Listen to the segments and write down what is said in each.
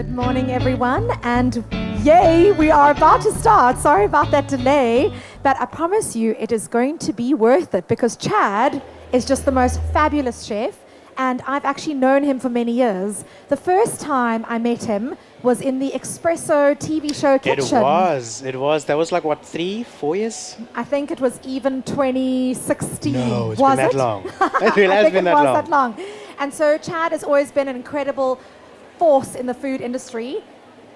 Good morning, everyone, and yay, we are about to start. Sorry about that delay, but I promise you it is going to be worth it because Chad is just the most fabulous chef, and I've actually known him for many years. The first time I met him was in the Espresso TV show Kitchen. It was. That was like, what, 3-4 years? I think it was even 2016. No, it's was been that it? long. It really has been that long. And so Chad has always been an incredible force in the food industry.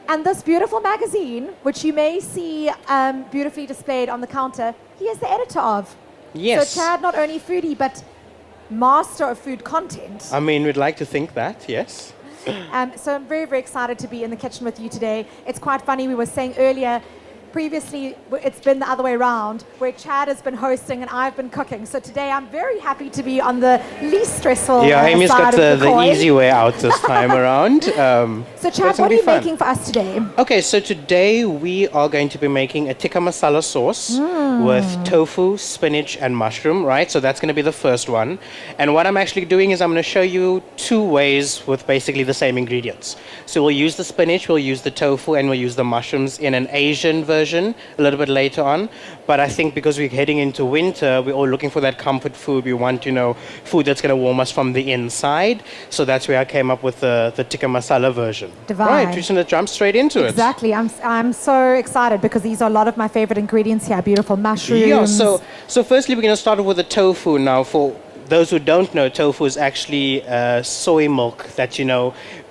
And this beautiful magazine, which you may see beautifully displayed on the counter, he is the editor of. Yes. So Chad, not only foodie, but master of food content. I mean, we'd like to think that, yes. So I'm very, very excited to be in the kitchen with you today. It's quite funny, we were saying earlier, previously it's been the other way around, where Chad has been hosting and I've been cooking. So today I'm very happy to be on the least stressful Amy's side got of the the coin. easy way out this time around. So Chad, what are you making for us today? Okay, so today we are going to be making a tikka masala sauce with tofu, spinach, and mushroom, right? So that's going to be the first one. And what I'm actually doing is I'm going to show you 2 ways with basically the same ingredients. So we'll use the spinach, we'll use the tofu, and we'll use the mushrooms in an Asian version a little bit later on. But I think because we're heading into winter, we're all looking for that comfort food. We want, food that's going to warm us from the inside. So that's where I came up with the tikka masala version. Divine. Right, we're just going to jump straight into it. Exactly. I'm so excited because these are a lot of my favorite ingredients here. Beautiful mushrooms. Yeah, so firstly we're going to start off with the tofu. Now, for those who don't know, tofu is actually soy milk that,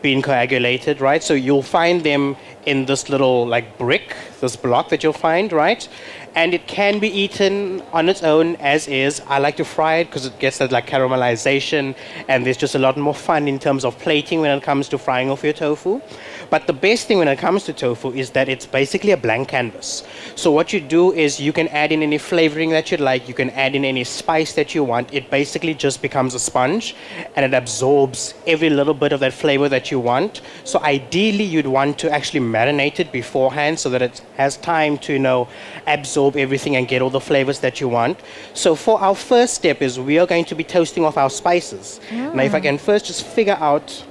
being coagulated, right? So you'll find them in this little brick, this block that you'll find, right? And it can be eaten on its own as is. I like to fry it because it gets that caramelization, and there's just a lot more fun in terms of plating when it comes to frying off your tofu. But the best thing when it comes to tofu is that it's basically a blank canvas. So what you do is you can add in any flavoring that you'd like, you can add in any spice that you want. It basically just becomes a sponge and it absorbs every little bit of that flavor that you want. So ideally you'd want to actually marinate it beforehand so that it has time to, absorb everything and get all the flavors that you want. So for our first step is we are going to be toasting off our spices. Now if I can first just figure out,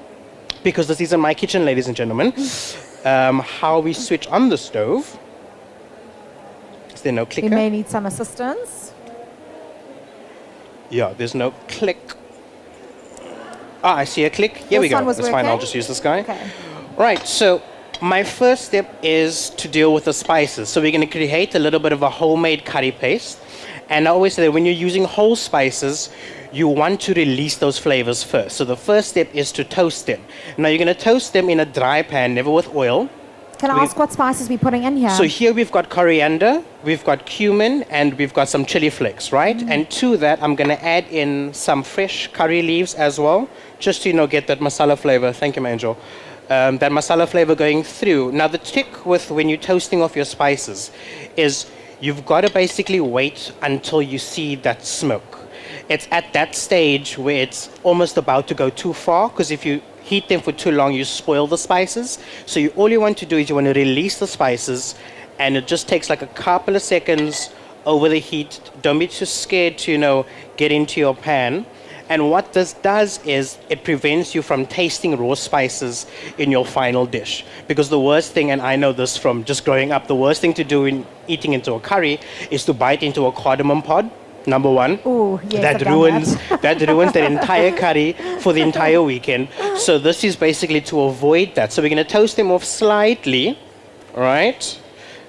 because this is in MyKitchen, ladies and gentlemen, how we switch on the stove. Is there no clicker? You may need some assistance. Yeah, there's no click. I see a click. Here we go. That's fine. I'll just use this guy. Okay. Right, so my first step is to deal with the spices. So we're going to create a little bit of a homemade curry paste. And I always say that when you're using whole spices, you want to release those flavors first. So the first step is to toast them. Now you're going to toast them in a dry pan, never with oil. Can I ask what spices we're putting in here? So here we've got coriander, we've got cumin, and we've got some chili flakes, right? And to that, I'm going to add in some fresh curry leaves as well, just to, get that masala flavor. Thank you, my angel. That masala flavor going through. Now the trick with when you're toasting off your spices is you've got to basically wait until you see that smoke. It's at that stage where it's almost about to go too far, because if you heat them for too long, you spoil the spices. So all you want to do is you want to release the spices, and it just takes a couple of seconds over the heat. Don't be too scared to, get into your pan. And what this does is it prevents you from tasting raw spices in your final dish. Because the worst thing, and I know this from just growing up, the worst thing to do in eating into a curry is to bite into a cardamom pod. Number one. Ooh, yes, that ruins that entire curry for the entire weekend. So this is basically to avoid that. So we're going to toast them off slightly, all right?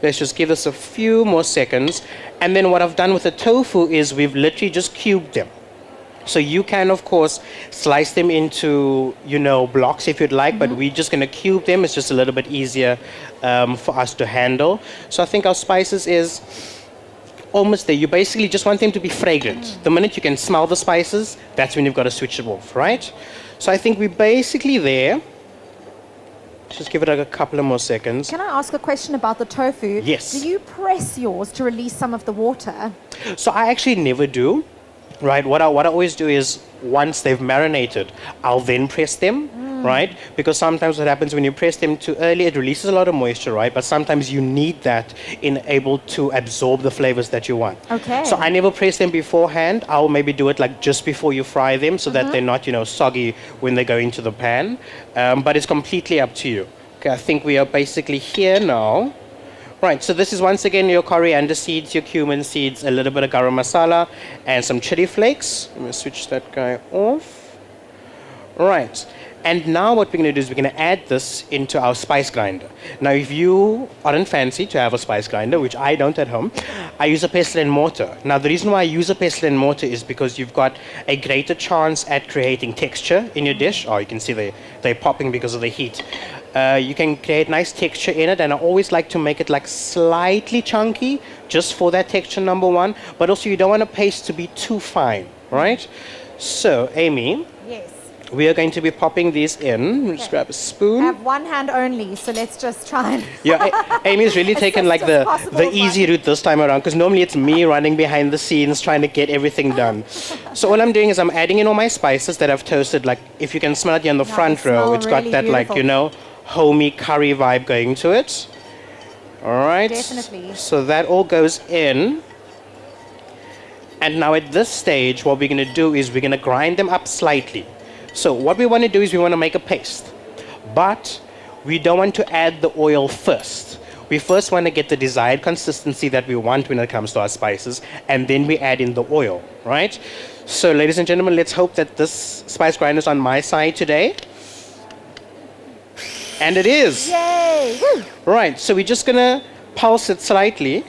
Let's just give this a few more seconds. And then what I've done with the tofu is we've literally just cubed them. So you can, of course, slice them into, blocks if you'd like, but we're just going to cube them. It's just a little bit easier for us to handle. So I think our spices is almost there. You basically just want them to be fragrant. The minute you can smell the spices, that's when you've got to switch it off, right? So I think we're basically there. Just give it a couple of more seconds. Can I ask a question about the tofu? Yes. Do you press yours to release some of the water? So I actually never do. Right, what I always do is once they've marinated, I'll then press them, right? Because sometimes what happens when you press them too early, it releases a lot of moisture, right? But sometimes you need that in able to absorb the flavors that you want. Okay. So I never press them beforehand. I'll maybe do it just before you fry them so that they're not, soggy when they go into the pan. But it's completely up to you. Okay, I think we are basically here now. Right, so this is once again your coriander seeds, your cumin seeds, a little bit of garam masala, and some chili flakes. I'm going to switch that guy off. Right, and now what we're going to do is we're going to add this into our spice grinder. Now, if you aren't fancy to have a spice grinder, which I don't at home, I use a pestle and mortar. Now, the reason why I use a pestle and mortar is because you've got a greater chance at creating texture in your dish. Oh, you can see they're popping because of the heat. You can create nice texture in it, and I always like to make it like slightly chunky, just for that texture, number one. But also, you don't want a paste to be too fine, right? So, Amy, Yes. we are going to be popping these in. Let's grab a I spoon. have one hand only, so let's just try and... Yeah, Amy's really taken like Assist as possible, the easy route this time around, because normally it's me running behind the scenes trying to get everything done. So all I'm doing is I'm adding in all my spices that I've toasted. Like, if you can smell it here on the Yeah, front they row, smell it's got really that like, beautiful. you know, homey curry vibe going to it. All right. Definitely. So that all goes in. And now at this stage, what we're going to do is we're going to grind them up slightly. So what we want to do is we want to make a paste. But we don't want to add the oil first. We first want to get the desired consistency that we want when it comes to our spices, and then we add in the oil, right? So ladies and gentlemen, let's hope that this spice grinder is on my side today. And it is. Yay! Woo! Right, so we're just going to pulse it slightly.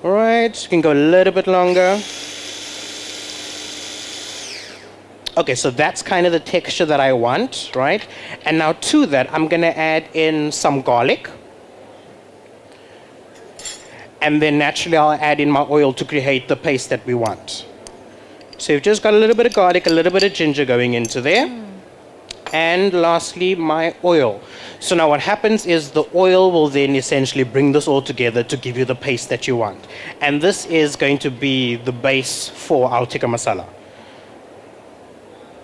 All right, you can go a little bit longer. Okay, so that's kind of the texture that I want, right? And now to that, I'm going to add in some garlic. And then naturally, I'll add in my oil to create the paste that we want. So you've just got a little bit of garlic, a little bit of ginger going into there. And lastly, my oil. So now what happens is the oil will then essentially bring this all together to give you the paste that you want. And this is going to be the base for our tikka masala.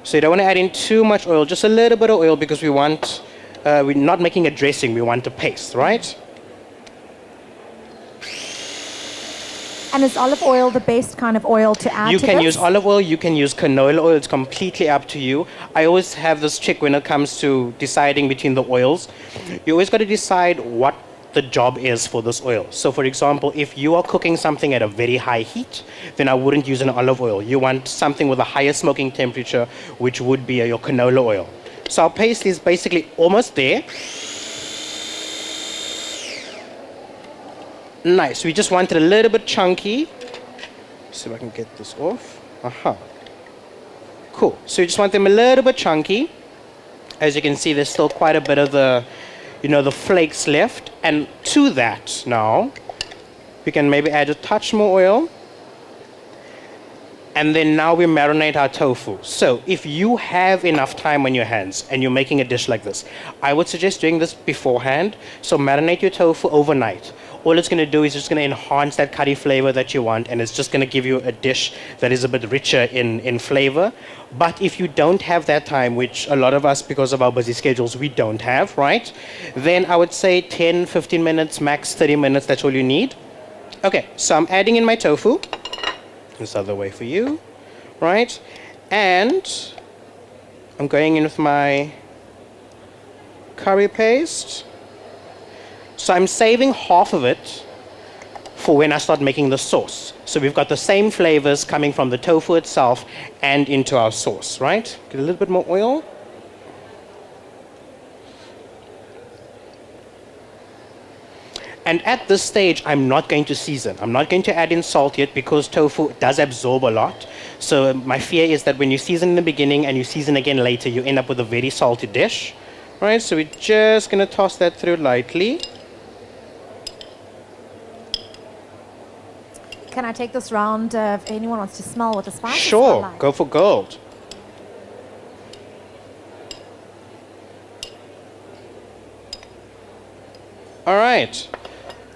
So you don't want to add in too much oil, just a little bit of oil, because we want, we're not making a dressing, we want a paste, right? And is olive oil the best kind of oil to add You to can this? use olive oil, you can use canola oil, it's completely up to you. I always have this trick when it comes to deciding between the oils. You always got to decide what the job is for this oil. So for example, if you are cooking something at a very high heat, then I wouldn't use an olive oil. You want something with a higher smoking temperature, which would be your canola oil. So our paste is basically almost there. Nice, we just want it a little bit chunky. See if I can get this off. Aha. Cool, so you just want them a little bit chunky. As you can see, there's still quite a bit of the, you know, the flakes left. And to that now, we can maybe add a touch more oil. And then now we marinate our tofu. So if you have enough time on your hands and you're making a dish like this, I would suggest doing this beforehand. So marinate your tofu overnight. All it's going to do is just going to enhance that curry flavor that you want, and it's just going to give you a dish that is a bit richer in flavor. But if you don't have that time, which a lot of us, because of our busy schedules, we don't have, right? Then I would say 10, 15 minutes, max 30 minutes, that's all you need. Okay, so I'm adding in my tofu. This other way for you, right? And I'm going in with my curry paste. So I'm saving half of it for when I start making the sauce. So we've got the same flavors coming from the tofu itself and into our sauce, right? Get a little bit more oil. And at this stage, I'm not going to season. I'm not going to add in salt yet, because tofu does absorb a lot. So my fear is that when you season in the beginning and you season again later, you end up with a very salty dish. Right, so we're just going to toss that through lightly. Can I take this round if anyone wants to smell what the spices Sure, are like? go for gold. All right.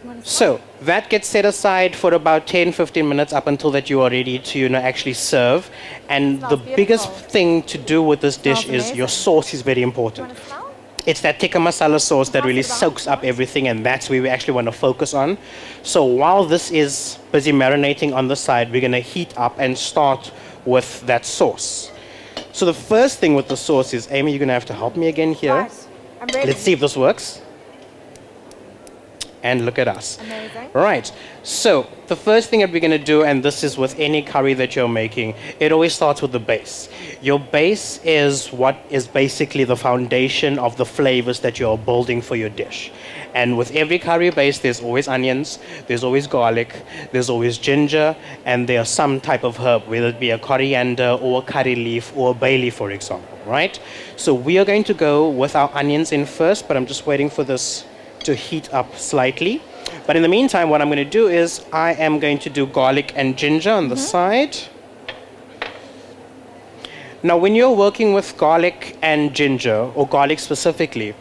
You wanna smell? So that gets set aside for about 10, 15 minutes up until that you are ready to, you know, actually serve. And Smells the biggest beautiful. thing to do with this dish Smells is your amazing. sauce is very You important. want to smell? It's that tikka masala sauce that Pass really it around. soaks up everything, and that's where we actually want to focus on. So while this is busy marinating on the side, we're going to heat up and start with that sauce. So the first thing with the sauce is, Amy, you're going to have to help me again here. Right. I'm ready. Let's see if this works. And look at us. Amazing. Right. So the first thing that we're going to do, and this is with any curry that you're making, it always starts with the base. Your base is what is basically the foundation of the flavors that you're building for your dish. And with every curry base, there's always onions, there's always garlic, there's always ginger, and there's some type of herb, whether it be a coriander or a curry leaf or a bay leaf, for example, right? So we are going to go with our onions in first, but I'm just waiting for this to heat up slightly. But in the meantime, what I'm going to do is I am going to do garlic and ginger on the side. Now, when you're working with garlic and ginger, or garlic specifically,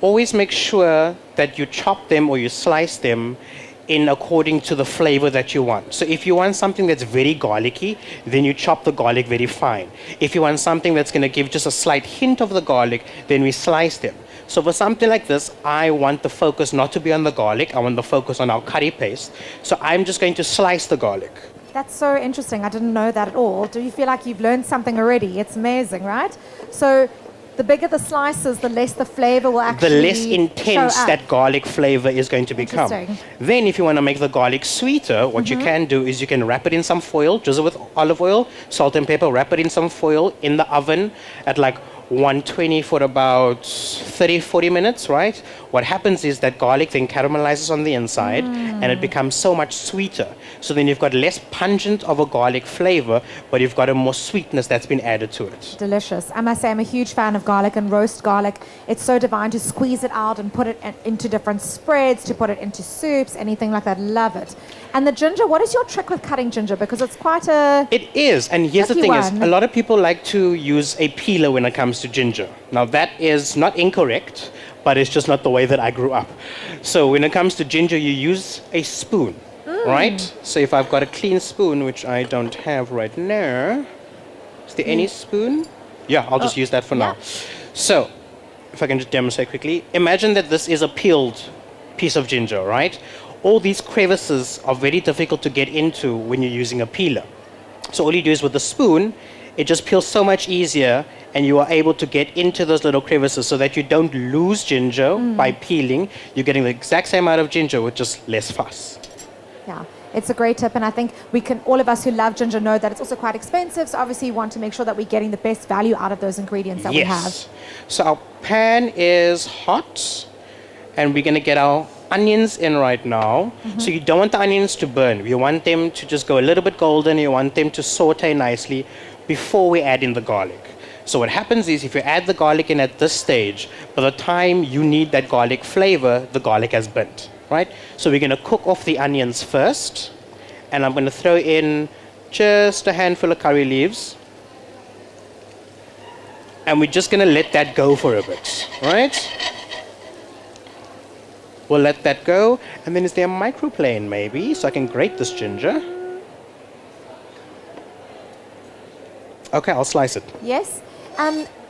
always make sure that you chop them or you slice them in according to the flavor that you want. So if you want something that's very garlicky, then you chop the garlic very fine. If you want something that's going to give just a slight hint of the garlic, then we slice them. So for something like this, I want the focus not to be on the garlic, I want the focus on our curry paste. So I'm just going to slice the garlic. That's so interesting. I didn't know that at all. Do you feel like you've learned something already? It's amazing, right? So the bigger the slices, the less the flavor will actually the less intense show up. that garlic flavor is going to become. Interesting. Then if you want to make the garlic sweeter, what you can do is you can wrap it in some foil, drizzle with olive oil, salt and pepper, wrap it in some foil in the oven at like 120 for about 30-40 minutes, right? What happens is that garlic then caramelizes on the inside and it becomes so much sweeter. So then you've got less pungent of a garlic flavor, but you've got a more sweetness that's been added to it. Delicious. I must say I'm a huge fan of garlic and roast garlic. It's so divine to squeeze it out and put it into different spreads, to put it into soups, anything like that. Love it. And the ginger, what is your trick with cutting ginger? Because it's quite a... It is, and here's the tricky thing is, one. a lot of people like to use a peeler when it comes to ginger. Now that is not incorrect, but it's just not the way that I grew up. So when it comes to ginger, you use a spoon, right? So if I've got a clean spoon, which I don't have right now, is there any spoon? Yeah, I'll just use that for now. So if I can just demonstrate quickly, imagine that this is a peeled piece of ginger, right? All these crevices are very difficult to get into when you're using a peeler. So all you do is with the spoon, it just peels so much easier and you are able to get into those little crevices so that you don't lose ginger by peeling. You're getting the exact same amount of ginger with just less fuss. Yeah, it's a great tip, and I think we can, all of us who love ginger know that it's also quite expensive, so obviously you want to make sure that we're getting the best value out of those ingredients that we have. So our pan is hot and we're going to get our onions in right now. So you don't want the onions to burn. You want them to just go a little bit golden. You want them to saute nicely before we add in the garlic. So what happens is if you add the garlic in at this stage, by the time you need that garlic flavor, the garlic has burnt, right? So we're going to cook off the onions first, and I'm going to throw in just a handful of curry leaves. And we're just going to let that go for a bit, right? We'll let that go. And then is there a microplane maybe, so I can grate this ginger? Okay, I'll slice it. Yes.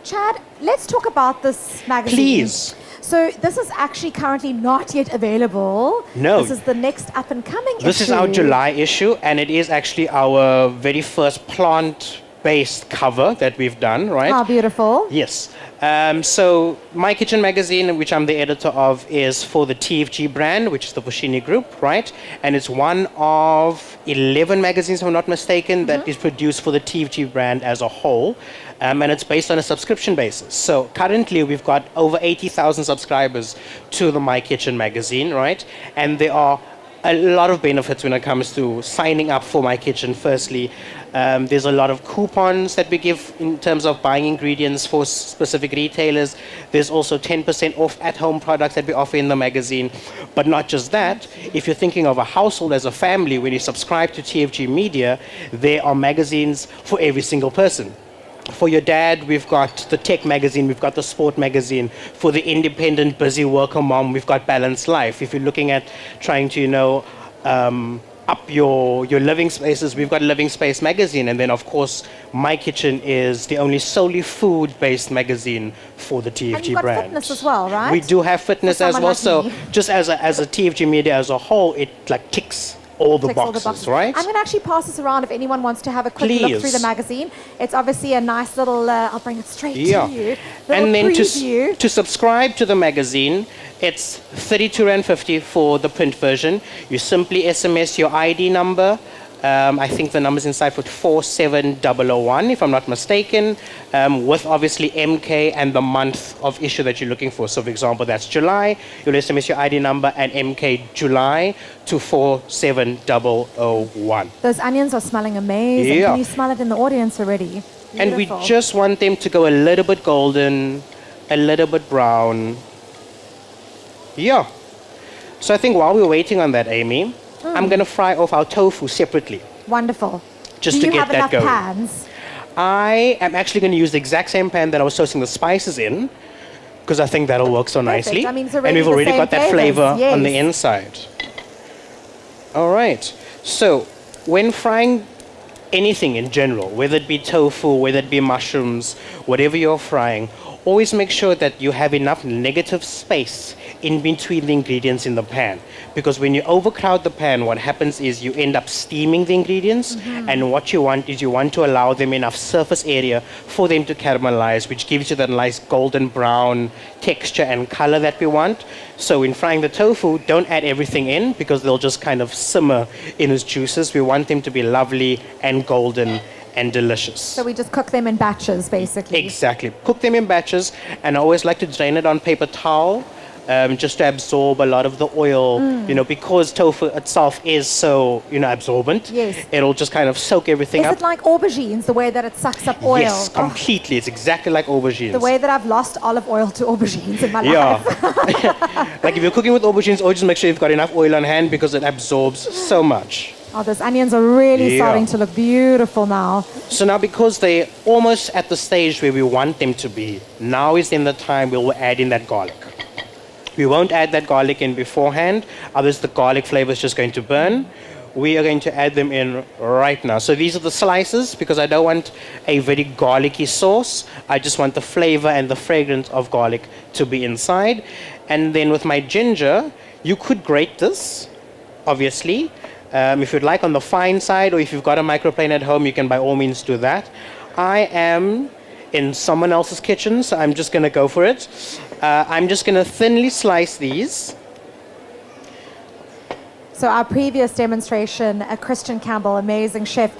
Chad, let's talk about this magazine. Please. So this is actually currently not yet available. No. This is the next up and coming issue. This is our July issue, and it is actually our very first plant-based cover that we've done, right? How beautiful. Yes. So MyKitchen magazine, which I'm the editor of, is for the TFG brand, which is the Vushini Group, right? And it's one of 11 magazines, if I'm not mistaken, that is produced for the TFG brand as a whole. And it's based on a subscription basis. So currently we've got over 80,000 subscribers to the MyKitchen magazine, right? And there are a lot of benefits when it comes to signing up for MyKitchen. Firstly, there's a lot of coupons that we give in terms of buying ingredients for specific retailers. There's also 10% off at-home products that we offer in the magazine. But not just that, if you're thinking of a household as a family, when you subscribe to TFG Media, there are magazines for every single person. For your dad, we've got the tech magazine, we've got the sport magazine. For the independent, busy worker mom, we've got Balanced Life. If you're looking at trying to, up your living spaces, we've got Living Space magazine. And then, of course, MyKitchen is the only solely food-based magazine for the TFG And you've got brand. fitness as well, right? We do have fitness For as someone well. like So me. just as a TFG Media as a whole, it like ticks all the ticks all boxes, right? I'm going to actually pass this around if anyone wants to have a quick look Please. through the magazine. It's obviously a nice little, I'll bring it straight to you. And then preview. to subscribe to the magazine, it's 32 Rand 50 for the print version. You simply SMS your ID number. I think the number's inside for 47001, if I'm not mistaken, with obviously MK and the month of issue that you're looking for. So, for example, that's July. You'll SMS your ID number and MK July to 47001. Those onions are smelling amazing. Yeah. Can you smell it in the audience already? And we Beautiful. just want them to go a little bit golden, a little bit brown. Yeah. So I think while we're waiting on that, Amy, I'm going to fry off our tofu separately. Wonderful. Just Do to you get have that enough going. pans? I am actually going to use the exact same pan that I was toasting the spices in, because I think that'll work so nicely. I mean, it's and already we've the already same got that flavors, flavor on the yes. inside. All right. So when frying anything in general, whether it be tofu, whether it be mushrooms, whatever you're frying, always make sure that you have enough negative space in between the ingredients in the pan. Because when you overcrowd the pan, what happens is you end up steaming the ingredients, and what you want is you want to allow them enough surface area for them to caramelize, which gives you that nice golden brown texture and color that we want. So in frying the tofu, don't add everything in, because they'll just kind of simmer in its juices. We want them to be lovely and golden and delicious. So we just cook them in batches, basically. Exactly. Cook them in batches, and I always like to drain it on paper towel, just to absorb a lot of the oil, because tofu itself is so, absorbent. Yes. It'll just kind of soak everything Is up. it like aubergines, the way that it sucks up oil? Yes, completely. It's exactly like aubergines. The way that I've lost olive oil to aubergines in my life. Yeah. Like if you're cooking with aubergines, always just make sure you've got enough oil on hand, because it absorbs so much. Oh, those onions are really Yeah. starting to look beautiful now. So now, because they're almost at the stage where we want them to be, now is in the time we will add in that garlic. We won't add that garlic in beforehand, otherwise the garlic flavor is just going to burn. We are going to add them in right now. So these are the slices, because I don't want a very garlicky sauce. I just want the flavor and the fragrance of garlic to be inside. And then with my ginger, you could grate this, obviously. If you'd like on the fine side, or if you've got a microplane at home, you can by all means do that. I am in someone else's kitchen, so I'm just going to go for it. I'm just going to thinly slice these. So our previous demonstration, Christian Campbell, amazing chef,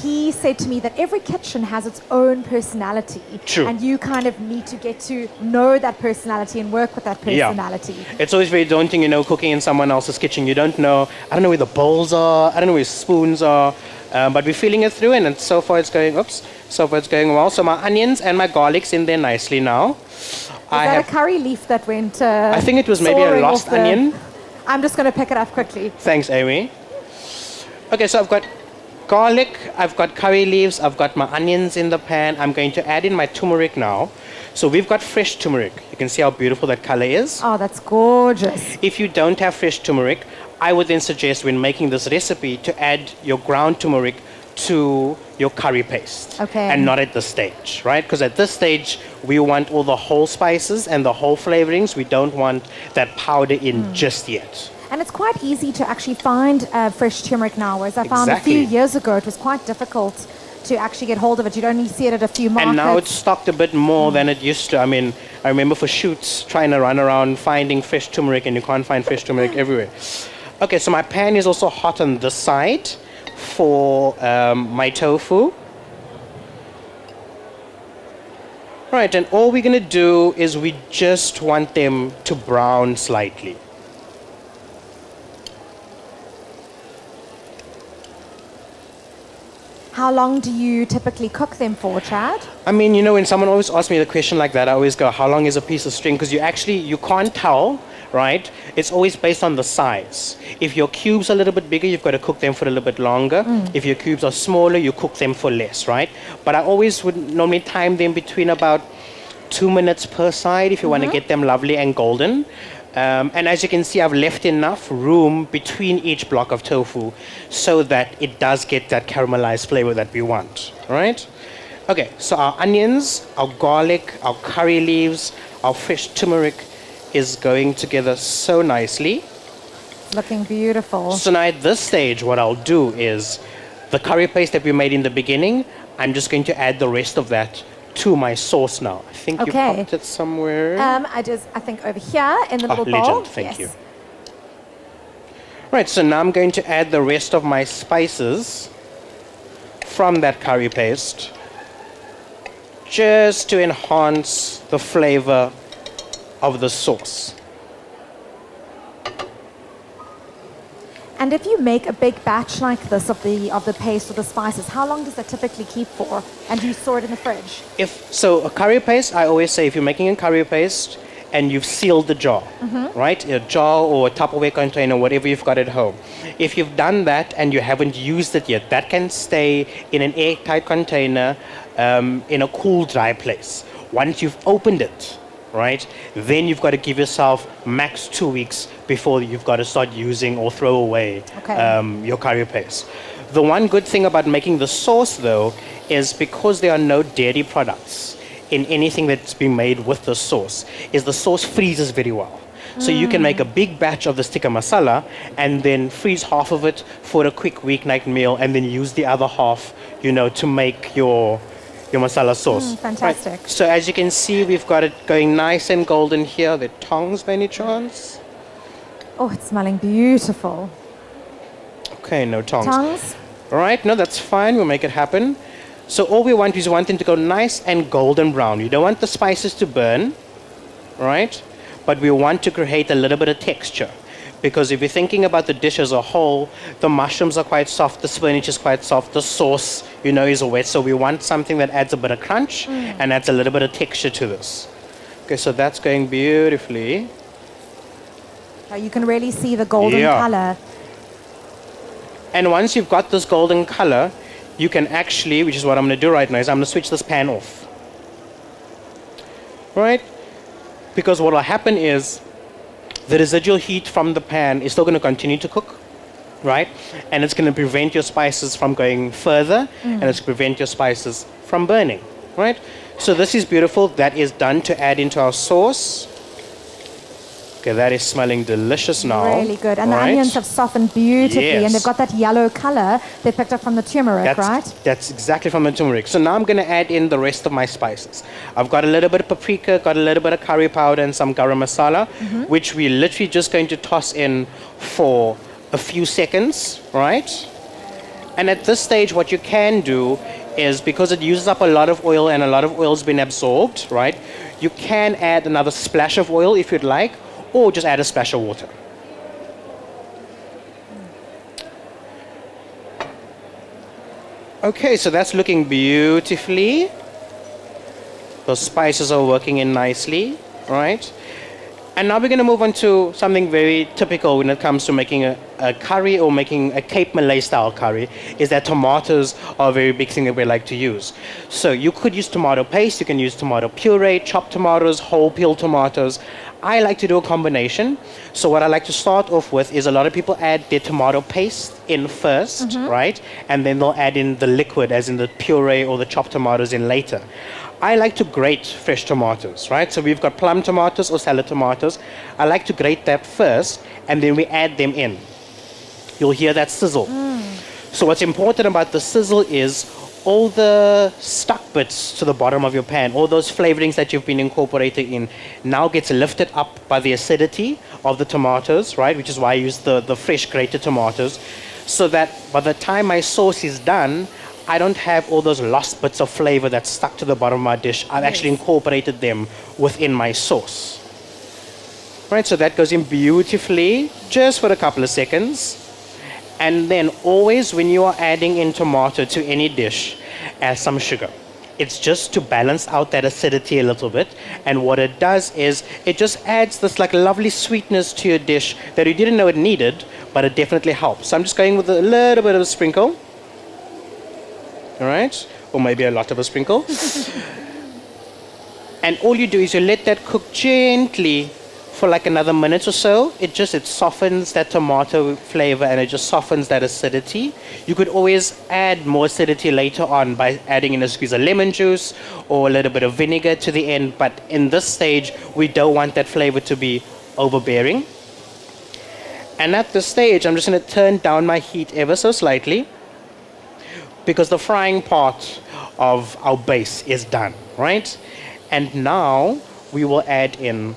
he said to me that every kitchen has its own personality. True. And you kind of need to get to know that personality and work with that personality. Yeah. It's always very daunting, cooking in someone else's kitchen. You don't know, I don't know where the bowls are, I don't know where spoons are, but we're feeling it through, and so far it's going well. So my onions and my garlic's in there nicely now. Is that a curry leaf that went I think it was maybe a soaring lost off the- onion. I'm just going to pick it up quickly. Thanks, Amy. Okay, so I've got garlic, I've got curry leaves, I've got my onions in the pan. I'm going to add in my turmeric now. So we've got fresh turmeric. You can see how beautiful that color is. Oh, that's gorgeous. If you don't have fresh turmeric, I would then suggest when making this recipe to add your ground turmeric to your curry paste. Okay. And not at this stage, right? Because at this stage, we want all the whole spices and the whole flavorings. We don't want that powder in just yet. And it's quite easy to actually find fresh turmeric now, whereas I found Exactly. a few years ago it was quite difficult to actually get hold of it. You'd only see it at a few markets. And now it's stocked a bit more than it used to. I mean, I remember for shoots trying to run around finding fresh turmeric, and you can't find fresh turmeric everywhere. Okay, so my pan is also hot on this side for my tofu. Right, and all we're going to do is we just want them to brown slightly. How long do you typically cook them for, Chad? I mean, when someone always asks me the question like that, I always go, how long is a piece of string? Because you can't tell, right? It's always based on the size. If your cubes are a little bit bigger, you've got to cook them for a little bit longer. If your cubes are smaller, you cook them for less, right? But I always would normally time them between about 2 minutes per side if you want to get them lovely and golden. And as you can see, I've left enough room between each block of tofu so that it does get that caramelized flavor that we want, right? Okay, so our onions, our garlic, our curry leaves, our fresh turmeric is going together so nicely. It's looking beautiful. So now at this stage, what I'll do is the curry paste that we made in the beginning, I'm just going to add the rest of that to my sauce now. I think you Okay. popped it somewhere. I think over here in the little bowl. Legend, thank you. Right, so now I'm going to add the rest of my spices from that curry paste just to enhance the flavor of the sauce. And if you make a big batch like this of the paste or the spices, how long does that typically keep for? And do you store it in the fridge? So a curry paste, I always say if you're making a curry paste and you've sealed the jar, right? A jar or a Tupperware container, whatever you've got at home. If you've done that and you haven't used it yet, that can stay in an airtight container in a cool, dry place. Once you've opened it, right, then you've got to give yourself max 2 weeks before you've got to start using or throw away your curry paste. The one good thing about making the sauce, though, is because there are no dairy products in anything that's been made with the sauce, is the sauce freezes very well. So you can make a big batch of this tikka masala and then freeze half of it for a quick weeknight meal and then use the other half, to make your masala sauce. Fantastic. Right. So as you can see, we've got it going nice and golden here. The tongs by any chance? Oh, it's smelling beautiful. Okay, no tongs. Tongues? All right, no, that's fine. We'll make it happen. So all we want is them to go nice and golden brown. You don't want the spices to burn, right? But we want to create a little bit of texture. Because if you're thinking about the dish as a whole, the mushrooms are quite soft, the spinach is quite soft, the sauce, is wet. So we want something that adds a bit of crunch and adds a little bit of texture to this. Okay, so that's going beautifully. You can really see the golden color. And once you've got this golden color, you can actually, which is what I'm going to do right now, is I'm going to switch this pan off. Right? Because what will happen is the residual heat from the pan is still going to continue to cook, right? And it's going to prevent your spices from going further, and it's going to prevent your spices from burning, right? So this is beautiful. That is done to add into our sauce. Okay, that is smelling delicious now. Really good. And the onions have softened beautifully, and they've got that yellow color they picked up from the turmeric, right? That's exactly from the turmeric. So now I'm going to add in the rest of my spices. I've got a little bit of paprika, got a little bit of curry powder, and some garam masala, which we're literally just going to toss in for a few seconds, right? And at this stage, what you can do is, because it uses up a lot of oil and a lot of oil's been absorbed, right? You can add another splash of oil if you'd like, or just add a splash of water. Okay, so that's looking beautifully. Those spices are working in nicely, right? And now we're going to move on to something very typical when it comes to making a curry or making a Cape Malay style curry, is that tomatoes are a very big thing that we like to use. So you could use tomato paste, you can use tomato puree, chopped tomatoes, whole peeled tomatoes. I like to do a combination. So what I like to start off with is, a lot of people add their tomato paste in first, right? And then they'll add in the liquid, as in the puree or the chopped tomatoes, in later. I like to grate fresh tomatoes, right? So we've got plum tomatoes or salad tomatoes. I like to grate that first, and then we add them in. You'll hear that sizzle. So what's important about the sizzle is all the stuck bits to the bottom of your pan, all those flavorings that you've been incorporating in, now gets lifted up by the acidity of the tomatoes, right? Which is why I use the fresh grated tomatoes, so that by the time my sauce is done, I don't have all those lost bits of flavor that's stuck to the bottom of my dish. I've actually incorporated them within my sauce. Right, so that goes in beautifully, just for a couple of seconds. And then always, when you are adding in tomato to any dish, add some sugar. It's just to balance out that acidity a little bit. And what it does is, it just adds this like lovely sweetness to your dish that you didn't know it needed, but it definitely helps. So I'm just going with a little bit of a sprinkle. All right, or maybe a lot of a sprinkle. And all you do is you let that cook gently for like another minute or so. It softens that tomato flavor, and it just softens that acidity. You could always add more acidity later on by adding in a squeeze of lemon juice or a little bit of vinegar to the end. But in this stage, we don't want that flavor to be overbearing. And at this stage, I'm just going to turn down my heat ever so slightly because the frying part of our base is done, right? And now we will add in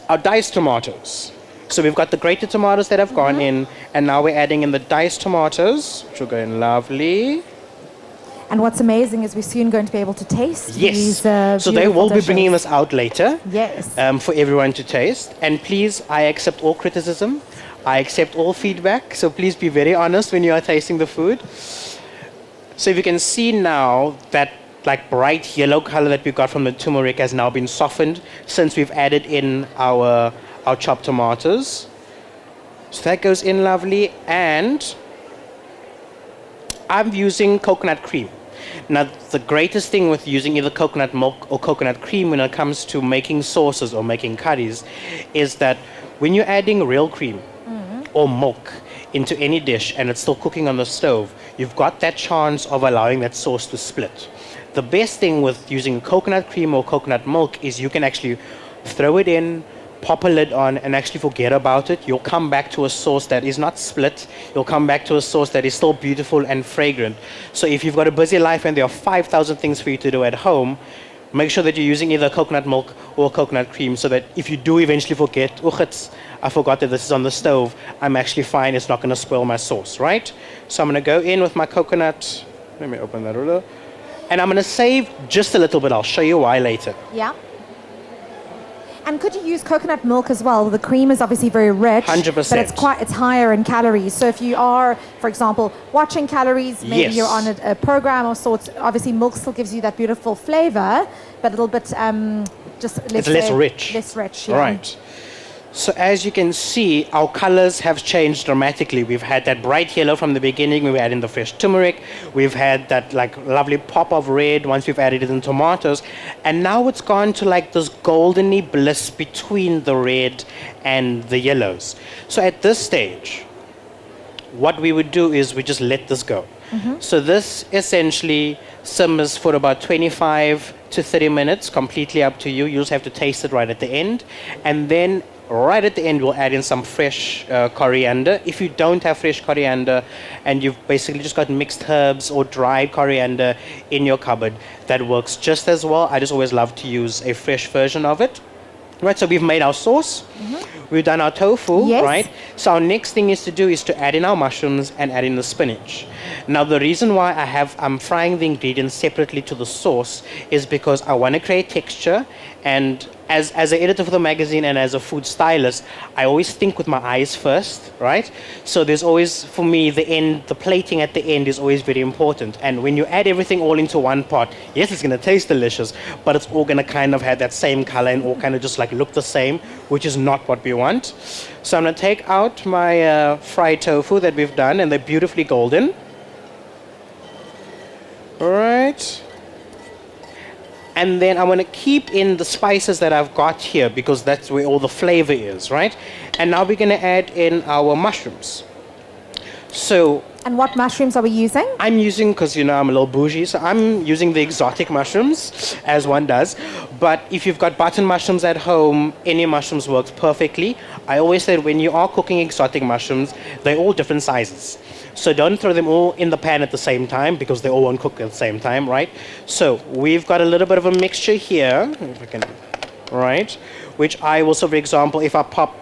our diced tomatoes. So we've got the grated tomatoes that have gone in, and now we're adding in the diced tomatoes, which will go in lovely. And what's amazing is we're soon going to be able to taste these so they will be bringing dishes. this out later. Yes. For everyone to taste. And please, I accept all criticism. I accept all feedback. So please be very honest when you are tasting the food. So if you can see now that like bright yellow color that we got from the turmeric has now been softened since we've added in our chopped tomatoes. So that goes in lovely, and I'm using coconut cream. Now, the greatest thing with using either coconut milk or coconut cream when it comes to making sauces or making curries is that when you're adding real cream or milk into any dish and it's still cooking on the stove, you've got that chance of allowing that sauce to split. The best thing with using coconut cream or coconut milk is you can actually throw it in, pop a lid on, and actually forget about it. You'll come back to a sauce that is not split. You'll come back to a sauce that is still beautiful and fragrant. So if you've got a busy life and there are 5,000 things for you to do at home, make sure that you're using either coconut milk or coconut cream so that if you do eventually forget, I forgot that this is on the stove, I'm actually fine. It's not going to spoil my sauce, right? So I'm going to go in with my coconut. Let me open that a little. And I'm going to save just a little bit. I'll show you why later. Yeah. And could you use coconut milk as well? The cream is obviously very rich, 100%. but it's higher in calories. So if you are, for example, watching calories, maybe Yes. you're on a program of sorts, obviously milk still gives you that beautiful flavor, but a little bit just It's less rich. Less rich, yeah. Right. So as you can see, our colors have changed dramatically. We've had that bright yellow from the beginning. We've added in the fresh turmeric. We've had that like lovely pop of red once we've added it in tomatoes. And now it's gone to like this goldeny bliss between the red and the yellows. So at this stage, what we would do is we just let this go. So this essentially simmers for about 25 to 30 minutes, completely up to you. You just have to taste it right at the end. And then right at the end, we'll add in some fresh coriander. If you don't have fresh coriander and you've basically just got mixed herbs or dried coriander in your cupboard, that works just as well. I just always love to use a fresh version of it. Right, so we've made our sauce. We've done our tofu, Yes. right? So our next thing is to do is to add in our mushrooms and add in the spinach. Now the reason why I'm frying the ingredients separately to the sauce is because I want to create texture, and as an editor for the magazine and as a food stylist, I always think with my eyes first, right? So there's always, for me, the plating at the end is always very important. And when you add everything all into one pot, yes, it's going to taste delicious, but it's all going to kind of have that same color and all kind of just like look the same, which is not what we want. So I'm going to take out my fried tofu that we've done, and they're beautifully golden. All right. And then I'm going to keep in the spices that I've got here because that's where all the flavor is, right? And now we're going to add in our mushrooms. So And what mushrooms are we using? I'm using, because I'm a little bougie, so I'm using the exotic mushrooms, as one does. But if you've got button mushrooms at home, any mushrooms works perfectly. I always say when you are cooking exotic mushrooms, they're all different sizes. So don't throw them all in the pan at the same time because they all won't cook at the same time, right? So we've got a little bit of a mixture here, if I can, right? Which I will, so for example, if I pop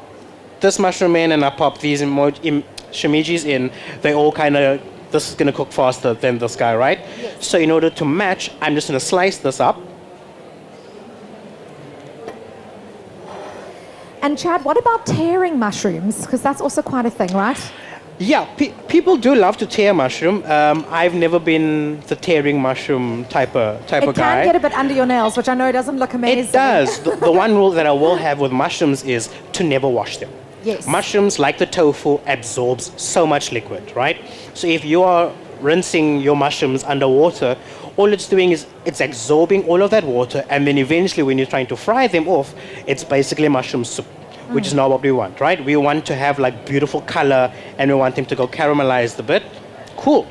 this mushroom in and I pop these shimijis in, they all kind of, this is going to cook faster than this guy, right? Yes. So in order to match, I'm just going to slice this up. And Chad, what about tearing mushrooms? Because that's also quite a thing, right? Yeah, people do love to tear mushroom. I've never been the tearing mushroom type of guy. It can get a bit under your nails, which I know doesn't look amazing. It does. The one rule that I will have with mushrooms is to never wash them. Yes. Mushrooms, like the tofu, absorbs so much liquid, right? So if you are rinsing your mushrooms underwater, all it's doing is it's absorbing all of that water, and then eventually when you're trying to fry them off, it's basically mushroom soup, which is not what we want, right? We want to have like beautiful color, and we want them to go caramelized a bit. Cool.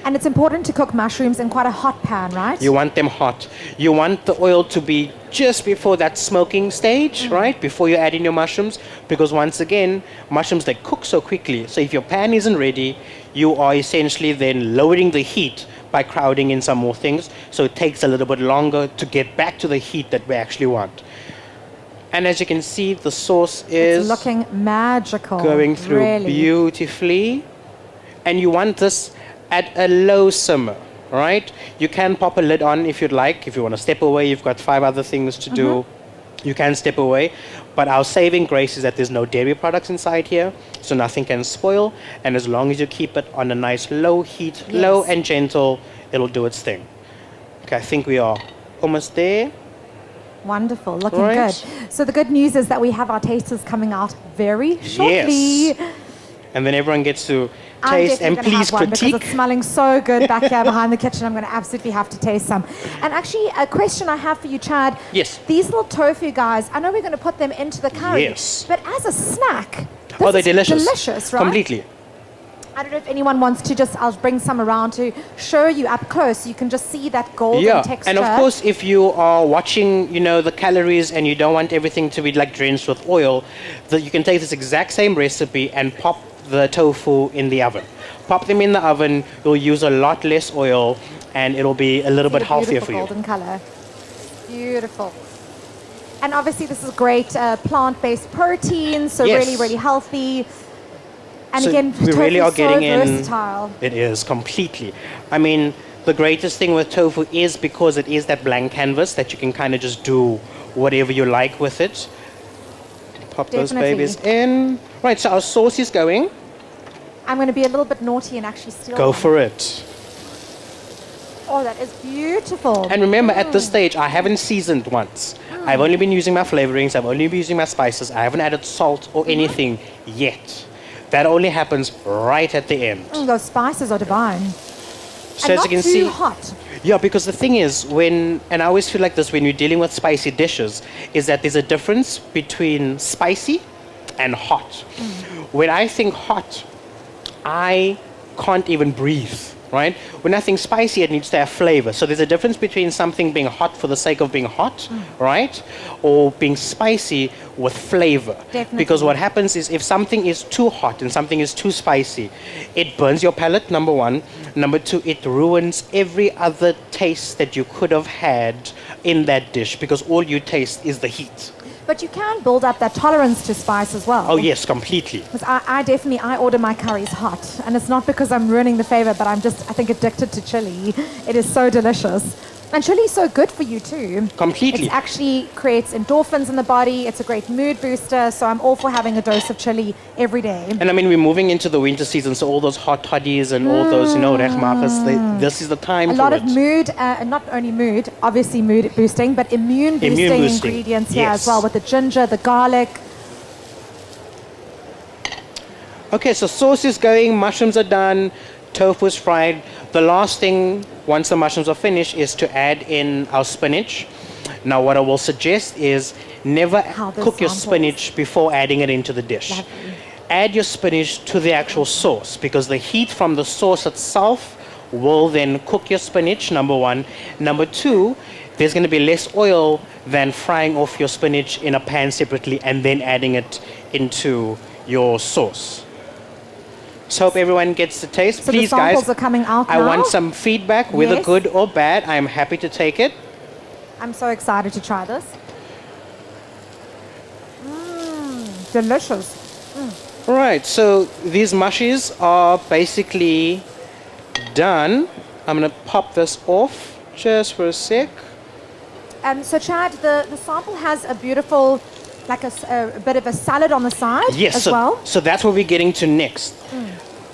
And it's important to cook mushrooms in quite a hot pan, right? You want them hot. You want the oil to be just before that smoking stage, right? Before you add in your mushrooms. Because once again, mushrooms, they cook so quickly. So if your pan isn't ready, you are essentially then lowering the heat by crowding in some more things. So it takes a little bit longer to get back to the heat that we actually want. And as you can see, the sauce is It's looking magical. going through really. beautifully. And you want this at a low simmer, right? You can pop a lid on if you'd like. If you want to step away, you've got 5 other things to do. You can step away. But our saving grace is that there's no dairy products inside here, so nothing can spoil. And as long as you keep it on a nice low heat, low and gentle, it'll do its thing. Okay, I think we are almost there. Wonderful, looking Right. good. So the good news is that we have our tasters coming out very shortly. Yes. And then everyone gets to I'm taste and definitely gonna please have one critique. because it's smelling so good back here behind the kitchen. I'm going to absolutely have to taste some. And actually, a question I have for you, Chad. Yes. These little tofu guys, I know we're going to put them into the curry. Yes. But as a snack, Oh, this they're is delicious. delicious, right? Completely. I don't know if anyone wants to just, I'll bring some around to show you up close so you can just see that golden texture. And of course, if you are watching, you know, the calories and you don't want everything to be like drenched with oil, you can take this exact same recipe and pop the tofu in the oven. Pop them in the oven, you'll use a lot less oil and it'll be a little See bit the healthier beautiful for you. golden color. Beautiful. And obviously this is great plant-based protein, so Yes. really, really healthy. And So again, we really are tofu's so getting in. versatile. It is completely. I mean, the greatest thing with tofu is because it is that blank canvas that you can kind of just do whatever you like with it. Pop those Definitely. babies in. Right, so our sauce is going. I'm going to be a little bit naughty and actually steal Go one. for it. Oh, that is beautiful. And remember, at this stage, I haven't seasoned once. I've only been using my flavorings. I've only been using my spices. I haven't added salt or anything yet. That only happens right at the end. Those spices are divine. So And as not you can too see, hot. yeah, because the thing is, and I always feel like this when you're dealing with spicy dishes, is that there's a difference between spicy and hot. When I think hot, I can't even breathe, right? When I think spicy, it needs to have flavor. So there's a difference between something being hot for the sake of being hot, right? Or being spicy with flavor. Definitely. Because what happens is if something is too hot and something is too spicy, it burns your palate, number one. Number two, it ruins every other taste that you could have had in that dish because all you taste is the heat. But you can build up that tolerance to spice as well. Oh yes, completely. Because I order my curries hot. And it's not because I'm ruining the flavor, but I'm just, I think, addicted to chili. It is so delicious. And chili is so good for you too. Completely. It actually creates endorphins in the body. It's a great mood booster. So I'm all for having a dose of chili every day. And I mean, we're moving into the winter season, so all those hot toddies and all those, rechmachers, this is the time A for lot it. of mood, not only mood, obviously mood boosting, but immune boosting ingredients here as yes. well with the ginger, the garlic. Okay, so sauce is going, mushrooms are done, tofu is fried. The last thing, once the mushrooms are finished, is to add in our spinach. Now, what I will suggest is never this cook your samples. spinach before adding it into the dish. Lovely. Add your spinach to the actual sauce because the heat from the sauce itself will then cook your spinach, number one. Number two, there's going to be less oil than frying off your spinach in a pan separately and then adding it into your sauce. So hope everyone gets the taste. So Please, the samples guys, are coming out I now. want some feedback, whether Yes. good or bad. I'm happy to take it. I'm so excited to try this. Delicious. Right, so these mushies are basically done. I'm going to pop this off just for a sec. So Chad, the sample has a beautiful, like a bit of a salad on the side Yes, as so, well. so that's what we're getting to next.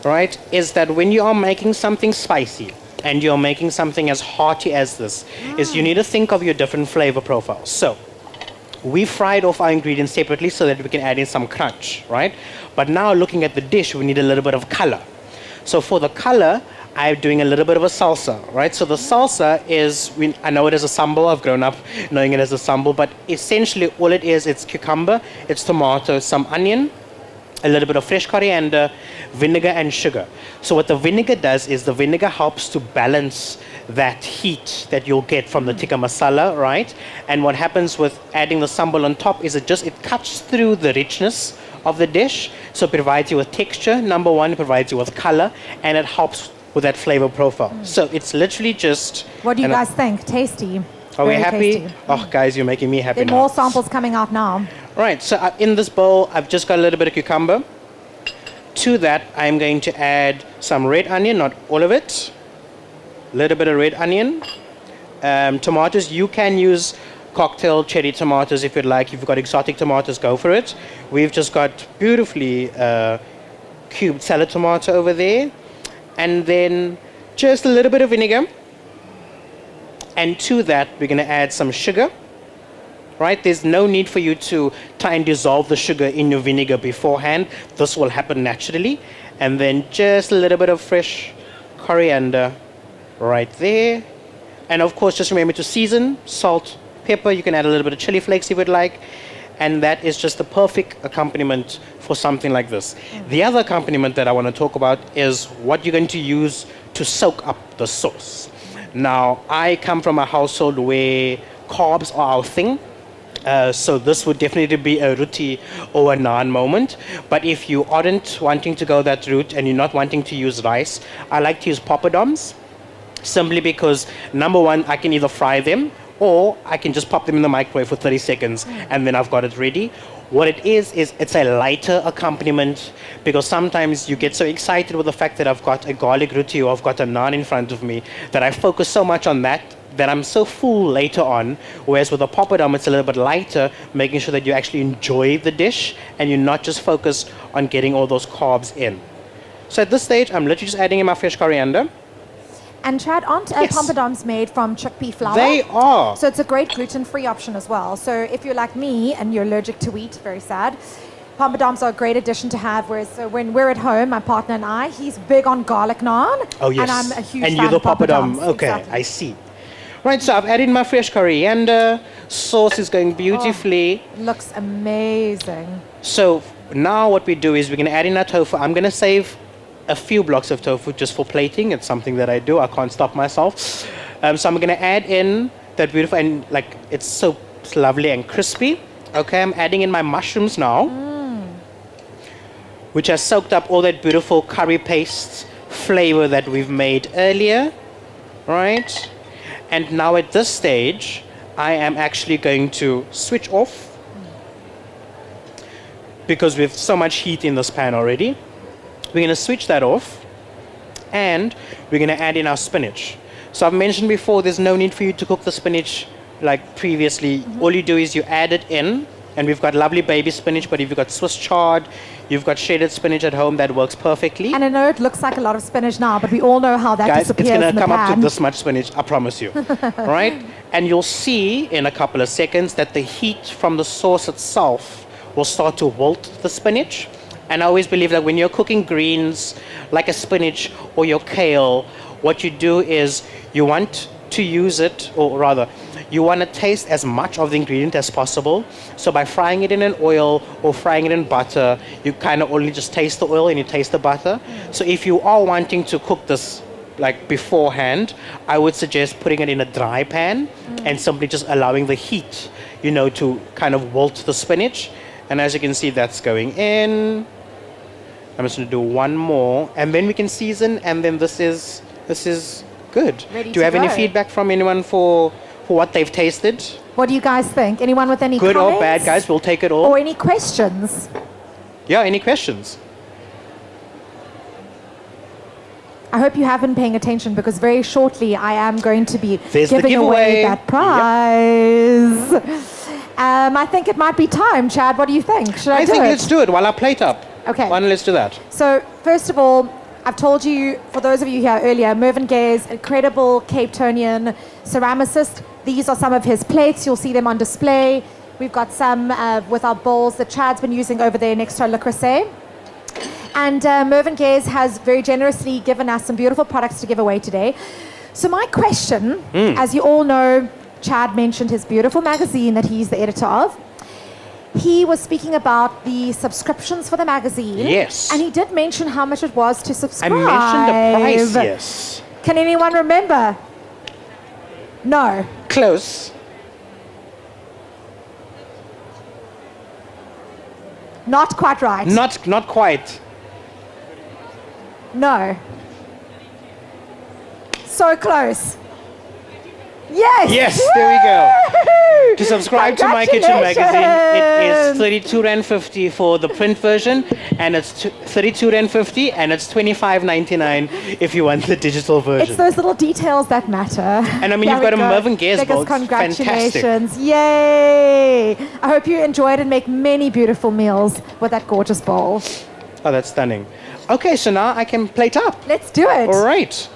Right, is that when you are making something spicy and you're making something as hearty as this, is you need to think of your different flavor profiles. So we fried off our ingredients separately so that we can add in some crunch, right? But now looking at the dish, we need a little bit of color. So for the color, I'm doing a little bit of a salsa, right? So the salsa is, I know it as a sambal, I've grown up knowing it as a sambal, but essentially all it is, it's cucumber, it's tomato, some onion, a little bit of fresh coriander, vinegar and sugar. So what the vinegar does is the vinegar helps to balance that heat that you'll get from the tikka masala, right? And what happens with adding the sambal on top is it cuts through the richness of the dish. So it provides you with texture, number one, it provides you with color, and it helps with that flavor profile. So it's literally just... What do you guys think? Tasty. Are we Very happy? tasty. Oh, guys, you're making me happy There are now. more samples coming out now. Right, so in this bowl, I've just got a little bit of cucumber. To that, I'm going to add some red onion, not all of it. A little bit of red onion. Tomatoes, you can use cocktail cherry tomatoes if you'd like. If you've got exotic tomatoes, go for it. We've just got beautifully cubed salad tomato over there. And then just a little bit of vinegar. And to that, we're going to add some sugar. Right? There's no need for you to try and dissolve the sugar in your vinegar beforehand. This will happen naturally. And then just a little bit of fresh coriander right there. And of course, just remember to season, salt, pepper. You can add a little bit of chili flakes if you'd like. And that is just the perfect accompaniment for something like this. The other accompaniment that I want to talk about is what you're going to use to soak up the sauce. Now, I come from a household where carbs are our thing. So this would definitely be a roti or a naan moment. But if you aren't wanting to go that route and you're not wanting to use rice, I like to use poppadoms. Simply because, number one, I can either fry them or I can just pop them in the microwave for 30 seconds and then I've got it ready. What it is it's a lighter accompaniment because sometimes you get so excited with the fact that I've got a garlic roti or I've got a naan in front of me that I focus so much on that I'm so full later on. Whereas with a poppadom, it's a little bit lighter, making sure that you actually enjoy the dish and you're not just focused on getting all those carbs in. So at this stage, I'm literally just adding in my fresh coriander. And Chad, aren't Yes. poppadoms made from chickpea flour? They are. So it's a great gluten-free option as well. So if you're like me and you're allergic to wheat, very sad, poppadoms are a great addition to have. Whereas when we're at home, my partner and I, he's big on garlic naan. Oh, yes. And I'm a huge and fan you're the of poppadoms. poppadom. Okay, Exactly. I see. Right, so I've added my fresh coriander. Sauce is going beautifully. Looks amazing. So now what we do is we're going to add in our tofu. I'm going to save a few blocks of tofu just for plating. It's something that I do. I can't stop myself. So I'm going to add in that beautiful, and like it's so lovely and crispy. Okay, I'm adding in my mushrooms now, which has soaked up all that beautiful curry paste flavor that we've made earlier. Right? And now at this stage, I am actually going to switch off because we have so much heat in this pan already. We're going to switch that off and we're going to add in our spinach. So I've mentioned before, there's no need for you to cook the spinach like previously. All you do is you add it in, and we've got lovely baby spinach, but if you've got Swiss chard, you've got shredded spinach at home, that works perfectly. And I know it looks like a lot of spinach now, but we all know how that Guys, it's disappears going in to the come up pan. to this much spinach, I promise you. Right? And you'll see in a couple of seconds that the heat from the sauce itself will start to wilt the spinach. And I always believe that when you're cooking greens, like a spinach or your kale, what you do is you want to use it, or rather, you want to taste as much of the ingredient as possible. So by frying it in an oil or frying it in butter, you kind of only just taste the oil and you taste the butter. So if you are wanting to cook this like beforehand, I would suggest putting it in a dry pan and simply just allowing the heat, you know, to kind of wilt the spinach. And as you can see, that's going in. I'm just going to do one more, and then we can season, and then this is good. Ready Do you to have any go. feedback from anyone for what they've tasted? What do you guys think? Anyone with any Good comments? or bad, guys? We'll take it all. Or any questions? Yeah, any questions? I hope you have been paying attention, because very shortly I am going to be There's the giving away giveaway. that prize. I think it might be time. Chad, what do you think? Should I, I do think it? let's do it while I plate up. Okay. Why don't let's do that? So, first of all, I've told you, for those of you here earlier, Mervyn Gay's incredible Cape Townian ceramicist. These are some of his plates. You'll see them on display. We've got some with our bowls that Chad's been using over there next to our Le Creuset. And Mervyn Gay's has very generously given us some beautiful products to give away today. So my question, as you all know, Chad mentioned his beautiful magazine that he's the editor of. he was speaking about the subscriptions for the magazine. Yes. And he did mention how much it was to I subscribe. mentioned the price, yes. Can anyone remember? No. Close. Not quite right. Not quite. No. So close. Yes. Yes, there we go. To subscribe to MyKitchen magazine, it is 32 Rand 50 for the print version, and it's 32 Rand 50, and it's 25.99 if you want the digital version. It's those little details that matter. And I mean, you've got a Mervyn Guest bowl. It's Congratulations. fantastic. Yay. I hope you enjoyed and make many beautiful meals with that gorgeous bowl. Oh, that's stunning. Okay, so now I can plate up. Let's do it. All right.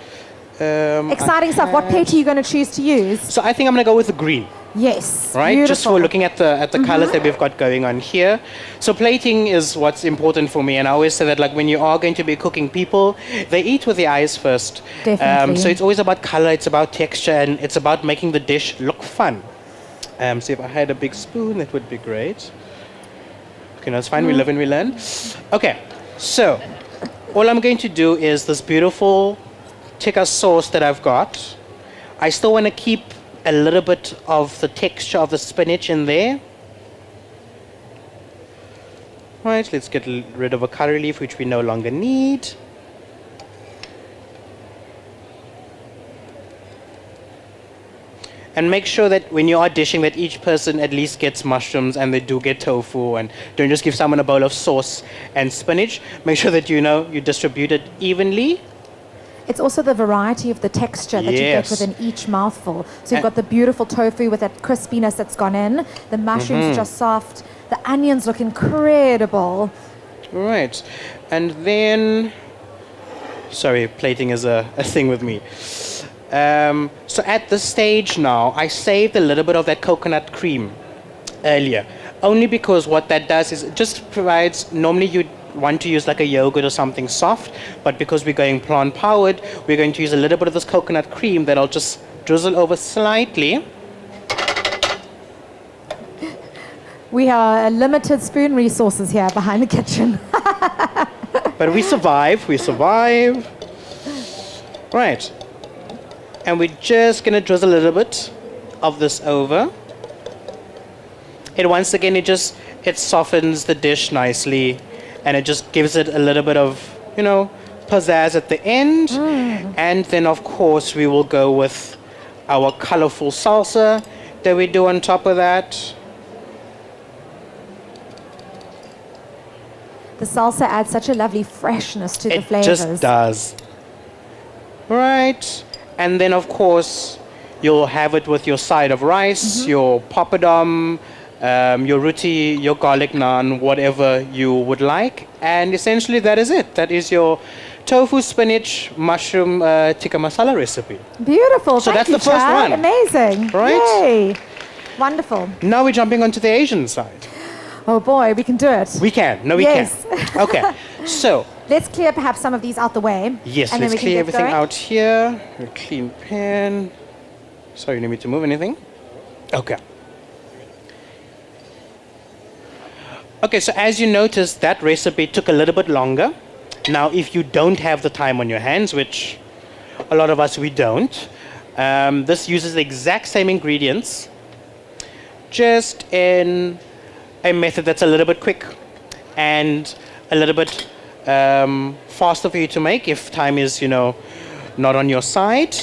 Exciting stuff. What plate are you going to choose to use? So I think I'm going to go with the green. Yes. Right, Beautiful. just for looking at the colors that we've got going on here. So plating is what's important for me, and I always say that, like, when you are going to be cooking, people, they eat with the eyes first. Definitely. So it's always about color, it's about texture, and it's about making the dish look fun. So if I had a big spoon, that would be great. Okay, no, it's fine. We live and we learn. Okay, so all I'm going to do is this beautiful tikka sauce that I've got. I still want to keep a little bit of the texture of the spinach in there. Right, let's get rid of a curry leaf, which we no longer need. And make sure that when you are dishing, that each person at least gets mushrooms and they do get tofu, and don't just give someone a bowl of sauce and spinach. Make sure that you distribute it evenly. It's also the variety of the texture that you get within each mouthful. So you've got the beautiful tofu with that crispiness that's gone in. The mushrooms just soft. The onions look incredible. Right. And then, sorry, plating is a thing with me. So at this stage now, I saved a little bit of that coconut cream earlier. Only because what that does is it just provides, normally you'd want to use like a yogurt or something soft, but because we're going plant powered, we're going to use a little bit of this coconut cream that I'll just drizzle over slightly. We are limited spoon resources here behind the kitchen. But we survive. Right. And we're just going to drizzle a little bit of this over. And once again, it softens the dish nicely, and it just gives it a little bit of, pizzazz at the end. And then, of course, we will go with our colorful salsa that we do on top of that. The salsa adds such a lovely freshness to the flavors. It just does. Right. And then, of course, you'll have it with your side of rice, your papadum, your roti, your garlic naan, whatever you would like. And essentially, that is it. That is your tofu, spinach, mushroom tikka masala recipe. Beautiful. So Thank that's you, the first Chad. one. Amazing. Right? Yay. Wonderful. Now we're jumping onto the Asian side. Oh boy, we can do it. We can. No, we Yes. can. Okay. So, Let's clear perhaps some of these out the way. yes, and then let's we can clear get everything going. out here. A clean pan. Sorry, you need me to move anything? Okay. Okay, so as you noticed, that recipe took a little bit longer. Now, if you don't have the time on your hands, which a lot of us, we don't, this uses the exact same ingredients, just in a method that's a little bit quick and a little bit faster for you to make if time is, not on your side.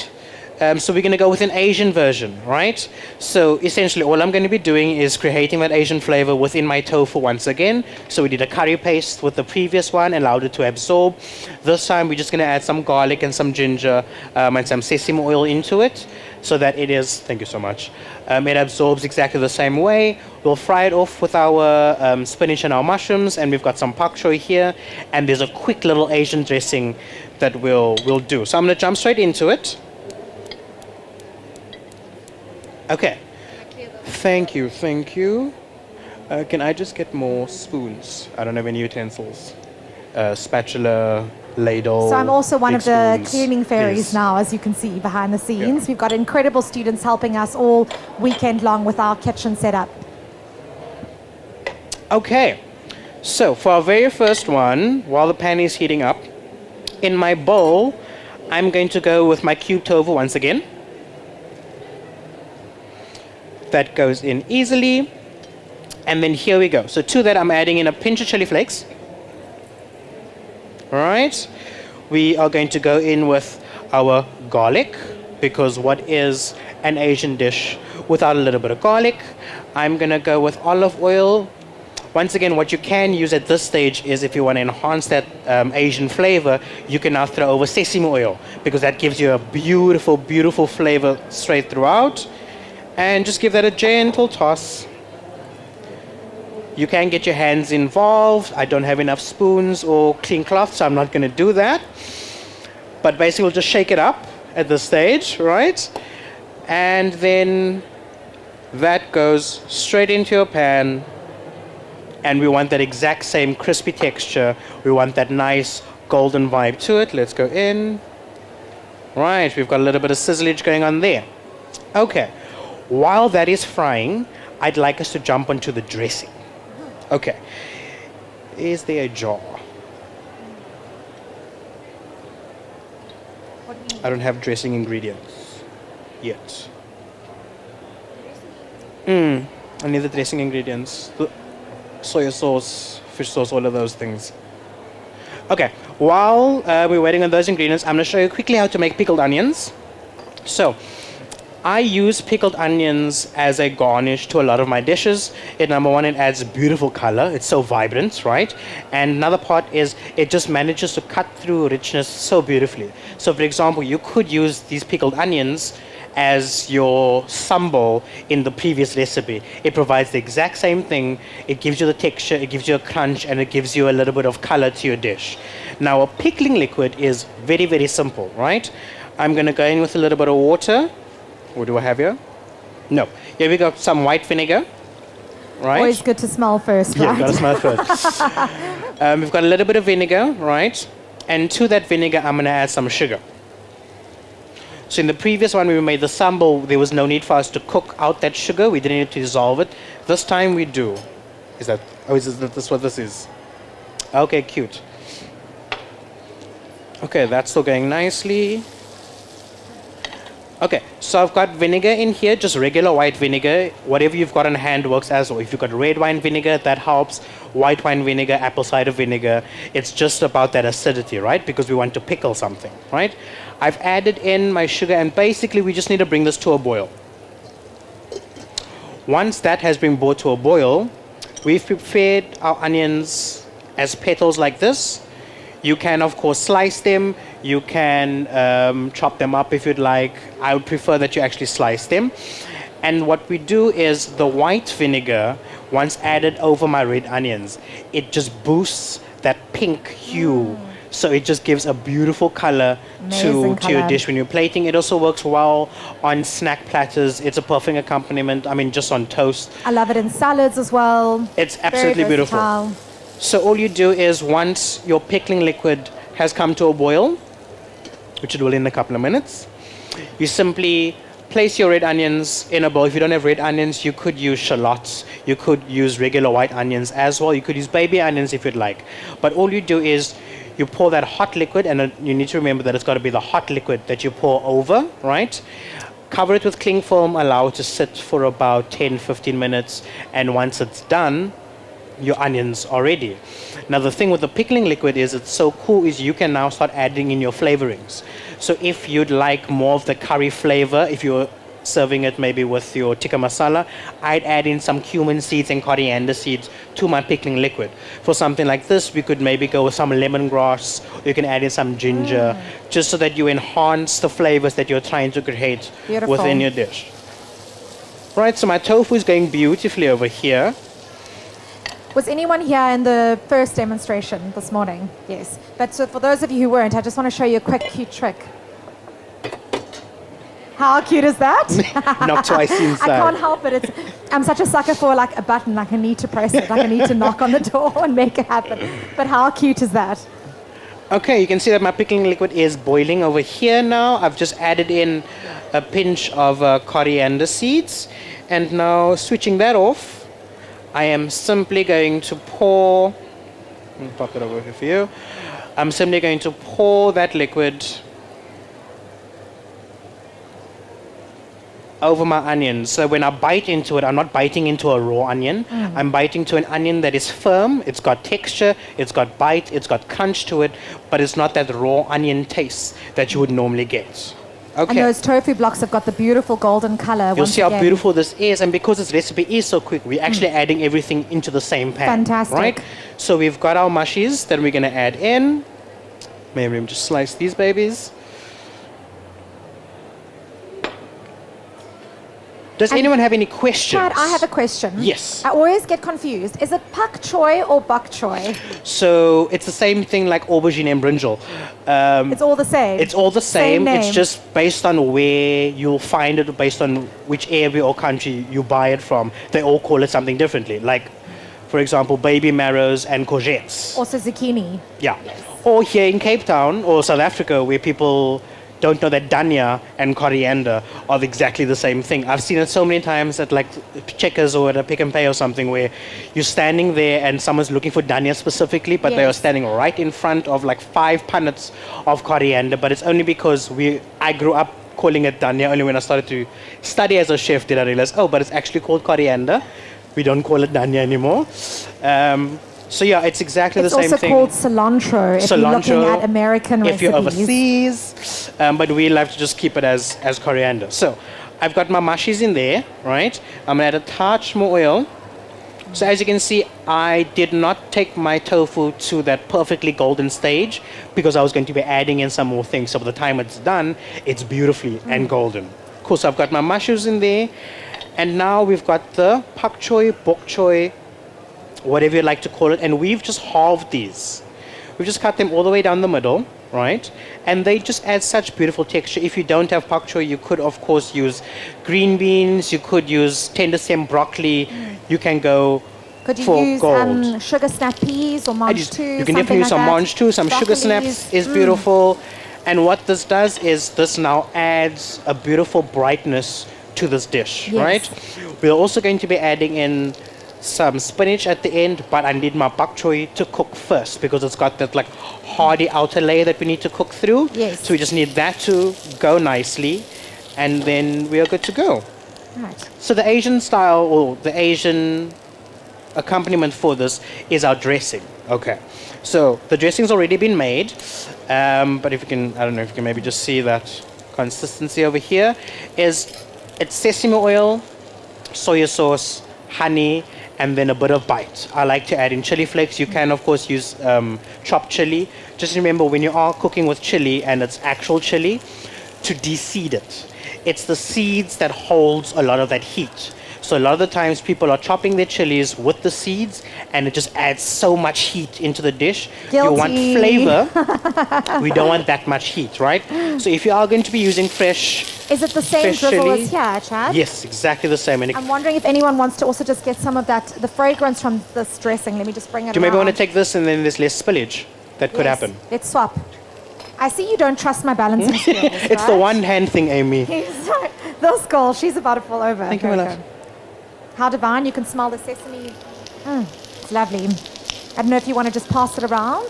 So we're going to go with an Asian version, right? So essentially all I'm going to be doing is creating that Asian flavor within my tofu once again. So we did a curry paste with the previous one, allowed it to absorb. This time we're just going to add some garlic and some ginger and some sesame oil into it so that it is, thank you so much, it absorbs exactly the same way. We'll fry it off with our spinach and our mushrooms, and we've got some pak choy here, and there's a quick little Asian dressing that we'll do. So I'm going to jump straight into it. Okay. Thank you. Can I just get more spoons? I don't have any utensils. Spatula, ladle. So I'm also one big of the spoons. cleaning fairies Yes. now, as you can see behind the scenes. We've got incredible students helping us all weekend long with our kitchen setup. Okay, so for our very first one, while the pan is heating up, in my bowl, I'm going to go with my cube tofu once again. That goes in easily. And then here we go. So to that, I'm adding in a pinch of chili flakes. All right. We are going to go in with our garlic, because what is an Asian dish without a little bit of garlic? I'm going to go with olive oil. Once again, what you can use at this stage is, if you want to enhance that Asian flavor, you can now throw over sesame oil, because that gives you a beautiful, beautiful flavor straight throughout. And just give that a gentle toss. You can get your hands involved. I don't have enough spoons or clean cloth, so I'm not going to do that. But basically, we'll just shake it up at this stage, right? And then that goes straight into your pan. And we want that exact same crispy texture. We want that nice golden vibe to it. Let's go in. Right, we've got a little bit of sizzlage going on there. Okay, while that is frying, I'd like us to jump onto the dressing. Okay, is there a jar? I don't have dressing ingredients yet. I need the dressing ingredients. Soy sauce, fish sauce, all of those things. Okay, while we're waiting on those ingredients, I'm going to show you quickly how to make pickled onions. So, I use pickled onions as a garnish to a lot of my dishes. Number one, it adds beautiful color. It's so vibrant, right? And another part is it just manages to cut through richness so beautifully. So, for example, you could use these pickled onions as your sambal in the previous recipe. It provides the exact same thing. It gives you the texture, it gives you a crunch, and it gives you a little bit of color to your dish. Now, a pickling liquid is very, very simple, right? I'm going to go in with a little bit of water. What do I have here? No. Here we got some white vinegar, right? Always good to smell first, Yeah, right? got to smell first. We've got a little bit of vinegar, right? And to that vinegar, I'm going to add some sugar. So in the previous one, we made the sambal, there was no need for us to cook out that sugar. We didn't need to dissolve it. This time we do. Is this what this is? Okay, cute. Okay, that's still going nicely. Okay, so I've got vinegar in here, just regular white vinegar. Whatever you've got on hand works as well. If you've got red wine vinegar, that helps. White wine vinegar, apple cider vinegar. It's just about that acidity, right? Because we want to pickle something, right? I've added in my sugar, and basically we just need to bring this to a boil. Once that has been brought to a boil, we've prepared our onions as petals like this. You can, of course, slice them. You can chop them up if you'd like. I would prefer that you actually slice them. And what we do is the white vinegar, once added over my red onions, it just boosts that pink hue. So it just gives a beautiful color to your dish when you're plating. It also works well on snack platters. It's a perfect accompaniment. I mean, just on toast. I love it in salads as well. It's absolutely beautiful. So all you do is, once your pickling liquid has come to a boil, which it will in a couple of minutes, you simply place your red onions in a bowl. If you don't have red onions, you could use shallots. You could use regular white onions as well. You could use baby onions if you'd like. But all you do is you pour that hot liquid, and you need to remember that it's got to be the hot liquid that you pour over, right? Cover it with cling film, allow it to sit for about 10-15 minutes, and once it's done, your onions are ready. Now the thing with the pickling liquid is, it's so cool, is you can now start adding in your flavorings. So if you'd like more of the curry flavor, if you're serving it maybe with your tikka masala, I'd add in some cumin seeds and coriander seeds to my pickling liquid. For something like this, we could maybe go with some lemongrass, or you can add in some ginger, just so that you enhance the flavors that you're trying to create within your dish. Right, so my tofu is going beautifully over here. Was anyone here in the first demonstration this morning? Yes. But so for those of you who weren't, I just want to show you a quick cute trick. How cute is that? Knock twice inside. I can't help it. I'm such a sucker for like a button. Like I need to press it. Like I need to knock on the door and make it happen. But how cute is that? Okay, you can see that my pickling liquid is boiling over here now. I've just added in a pinch of coriander seeds. And now switching that off, I am simply going to pour. Let me pop it over here for you. I'm simply going to pour that liquid over my onions. So when I bite into it, I'm not biting into a raw onion. I'm biting to an onion that is firm. It's got texture, it's got bite, it's got crunch to it, but it's not that raw onion taste that you would normally get. And Okay. those tofu blocks have got the beautiful golden color. You'll see how beautiful this is, and because this recipe is so quick, we're actually adding everything into the same pan. Fantastic. Right? So we've got our mushies that we're going to add in. Maybe just slice these babies. Does anyone have any questions? Chad, I have a question. Yes. I always get confused. Is it pak choy or bok choy? So it's the same thing like aubergine and brinjal. It's all the same. It's all the same. It's name. just based on where you'll find it, based on which area or country you buy it from. They all call it something differently. Like, for example, baby marrows and courgettes. also zucchini. Yeah. Or here in Cape Town or South Africa, where people don't know that dhania and coriander are exactly the same thing. I've seen it so many times at like Checkers or at a Pick and Pay or something, where you're standing there and someone's looking for dhania specifically, but they are Yes. standing right in front of like 5 punnets of coriander. But it's only because I grew up calling it dhania. Only when I started to study as a chef did I realize, oh, but it's actually called coriander. We don't call it dhania anymore. So yeah, it's exactly It's the same also thing. called cilantro if you're looking at American if you're recipes. overseas, but we like to just keep it as coriander. So I've got my mushies in there, right? I'm gonna add a touch more oil. So as you can see, I did not take my tofu to that perfectly golden stage because I was going to be adding in some more things. So by the time it's done, it's beautifully and golden. Cool, so I've got my mushrooms in there. And now we've got the pak choy, bok choy, whatever you like to call it, and we've just halved these. We've just cut them all the way down the middle, right? And they just add such beautiful texture. If you don't have pak choy, you could of course use green beans, you could use tender stem broccoli, you can go Could you for use gold. sugar snap peas or mange too? You can definitely use some mange too, some sugar snaps is beautiful. And what this does is this now adds a beautiful brightness to this dish, Yes. right? We're also going to be adding in some spinach at the end, but I need my bok choy to cook first because it's got that like hardy outer layer that we need to cook through. Yes. So we just need that to go nicely, and then we are good to go. Right. So the Asian style or the Asian accompaniment for this is our dressing. Okay. So the dressing's already been made, but if you can, I don't know if you can maybe just see that consistency over here. It's sesame oil, soy sauce, honey, and then a bit of bite. I like to add in chili flakes. You can, of course, use chopped chili. Just remember when you are cooking with chili and it's actual chili, to de-seed it. It's the seeds that holds a lot of that heat. So a lot of the times people are chopping their chilies with the seeds and it just adds so much heat into the dish. You want Guilty. flavor. We don't want that much heat, right? So if you are going to be using fresh Is it the same Fresh drizzle chili. as here, Chad? yes, exactly the same. And I'm wondering if anyone wants to also just get some of that, the fragrance from this dressing. Let me just bring it do you maybe want to around. take this and then there's less spillage? That could Yes. happen. Let's swap. I see you don't trust my balancing skills. It's the right? one hand thing, Amy. Sorry. This girl, she's about to fall over. Thank you, my love. How divine. You can smell the sesame. It's lovely. I don't know if you want to just pass it around.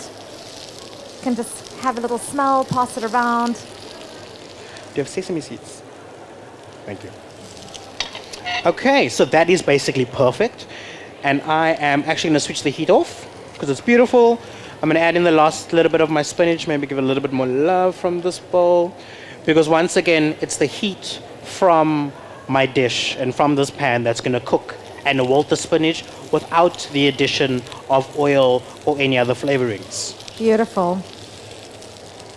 You can just have a little smell, pass it around. Do you have sesame seeds? Thank you. Okay, so that is basically perfect. And I am actually going to switch the heat off because it's beautiful. I'm going to add in the last little bit of my spinach, maybe give it a little bit more love from this bowl. Because once again, it's the heat from my dish and from this pan that's going to cook and wilt the spinach without the addition of oil or any other flavorings. Beautiful.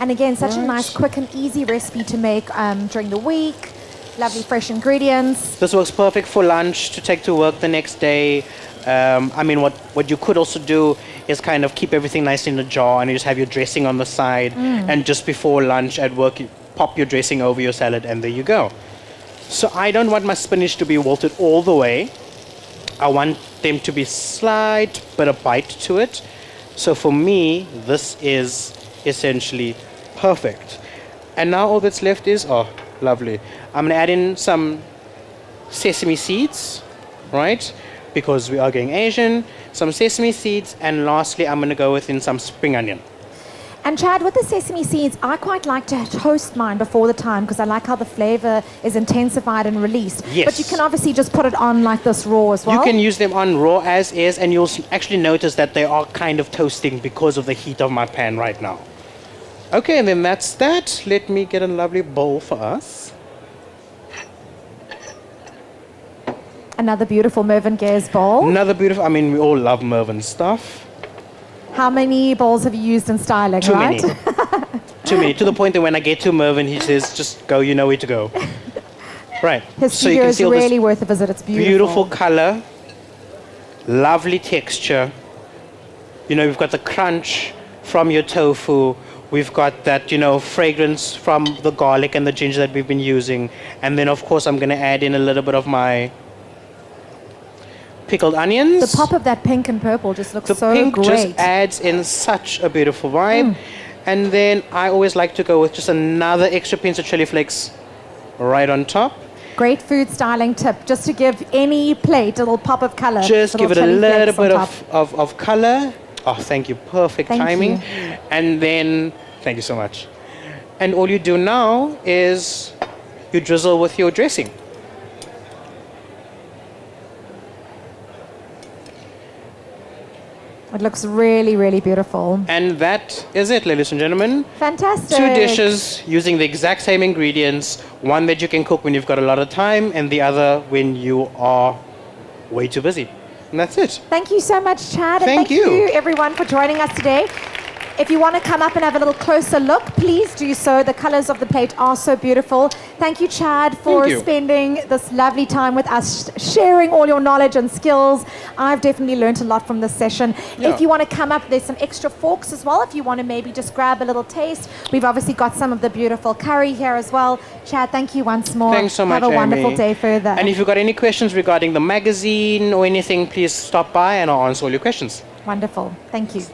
And again, such a Right. nice, quick and easy recipe to make during the week. Lovely fresh ingredients. This works perfect for lunch to take to work the next day. I mean, what you could also do is kind of keep everything nice in a jar and you just have your dressing on the side. And just before lunch at work, you pop your dressing over your salad and there you go. So I don't want my spinach to be wilted all the way. I want them to be slight bit of bite to it. So for me, this is essentially perfect. And now all that's left is, oh, lovely. I'm gonna add in some sesame seeds, right? because we are going Asian, some sesame seeds, and lastly, I'm going to go within some spring onion. And Chad, with the sesame seeds, I quite like to toast mine before the time because I like how the flavor is intensified and released. Yes. But you can obviously just put it on like this raw as well. You can use them on raw as is, and you'll actually notice that they are kind of toasting because of the heat of my pan right now. Okay, and then that's that. Let me get a lovely bowl for us. Another beautiful Mervyn Gares bowl. Another beautiful, I mean, we all love Mervyn stuff. How many bowls have you used in styling, Too right? many. Too many. To the point that when I get to Mervyn, he says, just go, you know where to go. Right. His So you studio can is see all this really worth a visit. It's beautiful. beautiful color, lovely texture. You know, we've got the crunch from your tofu. We've got that, you know, fragrance from the garlic and the ginger that we've been using. And then, of course, I'm going to add in a little bit of my pickled onions. The pop of that pink and purple just looks The so pink great. just adds in such a beautiful vibe. And then I always like to go with just another extra pinch of chili flakes right on top. Great food styling tip, just to give any plate a little pop of color. Just give it a chili little flakes on bit top. of color. Oh, thank you. Perfect Thank timing. you. And then, thank you so much. And all you do now is you drizzle with your dressing. It looks really, really beautiful. And that is it, ladies and gentlemen. Fantastic. 2 dishes using the exact same ingredients. One that you can cook when you've got a lot of time, and the other when you are way too busy. And that's it. Thank you so much, Chad. And Thank thank you, you. everyone, for joining us today. If you want to come up and have a little closer look, please do so. The colors of the plate are so beautiful. Thank you, Chad, for Thank you. spending this lovely time with us, sharing all your knowledge and skills. I've definitely learned a lot from this session. Yeah. If you want to come up, there's some extra forks as well. If you want to maybe just grab a little taste. We've obviously got some of the beautiful curry here as well. Chad, thank you once more. Thanks so much, Have a wonderful Amy. day further. And if you've got any questions regarding the magazine or anything, please stop by and I'll answer all your questions. Wonderful. Thank you.